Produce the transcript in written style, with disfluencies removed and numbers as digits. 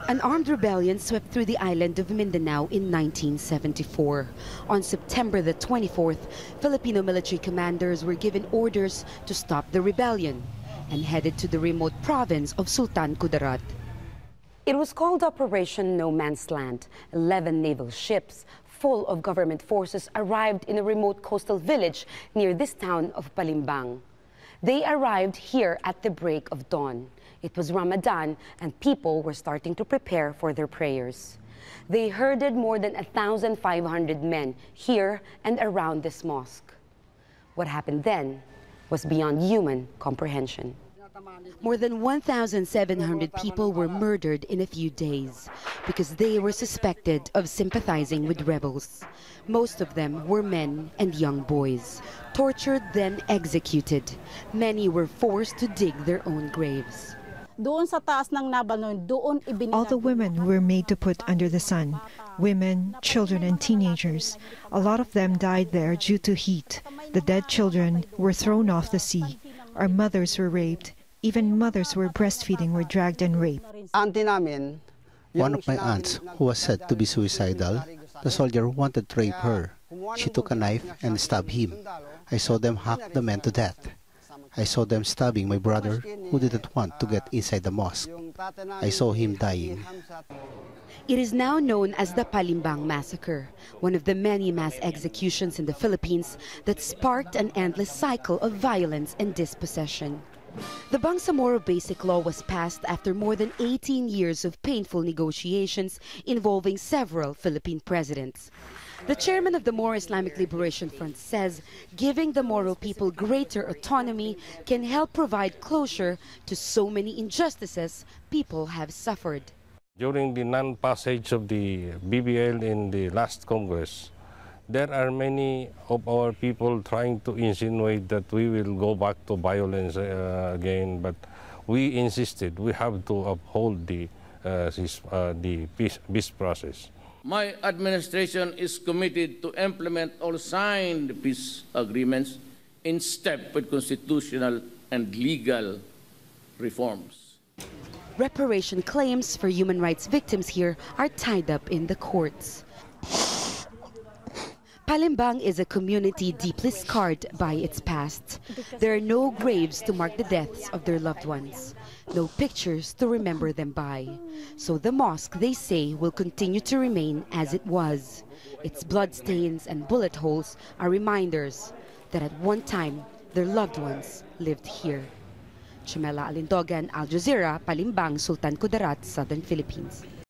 An armed rebellion swept through the island of Mindanao in 1974. On September the 24th, Filipino military commanders were given orders to stop the rebellion and headed to the remote province of Sultan Kudarat. It was called Operation No Man's Land. 11 naval ships full of government forces arrived in a remote coastal village near this town of Palembang. They arrived here at the break of dawn. It was Ramadan and people were starting to prepare for their prayers. They herded more than 1,500 men here and around this mosque. What happened then was beyond human comprehension. More than 1,700 people were murdered in a few days because they were suspected of sympathizing with rebels. Most of them were men and young boys, tortured then executed. Many were forced to dig their own graves. All the women were made to put under the sun. Women, children and teenagers. A lot of them died there due to heat. The dead children were thrown off the sea. Our mothers were raped. Even mothers who were breastfeeding were dragged and raped. One of my aunts, who was said to be suicidal, the soldier wanted to rape her. She took a knife and stabbed him. I saw them hack the men to death. I saw them stabbing my brother, who didn't want to get inside the mosque. I saw him dying. It is now known as the Palembang Massacre, one of the many mass executions in the Philippines that sparked an endless cycle of violence and dispossession. The Bangsamoro Basic Law was passed after more than 18 years of painful negotiations involving several Philippine presidents. The chairman of the Moro Islamic Liberation Front says giving the Moro people greater autonomy can help provide closure to so many injustices people have suffered. During the non-passage of the BBL in the last Congress, there are many of our people trying to insinuate that we will go back to violence again, but we insisted we have to uphold the peace process. My administration is committed to implement all signed peace agreements in step with constitutional and legal reforms. Reparation claims for human rights victims here are tied up in the courts. Palembang is a community deeply scarred by its past. There are no graves to mark the deaths of their loved ones, no pictures to remember them by. So the mosque, they say, will continue to remain as it was. Its bloodstains and bullet holes are reminders that at one time their loved ones lived here. Jamela, Alindogan, Jazeera, Palembang, Sultan Kudarat, Southern Philippines.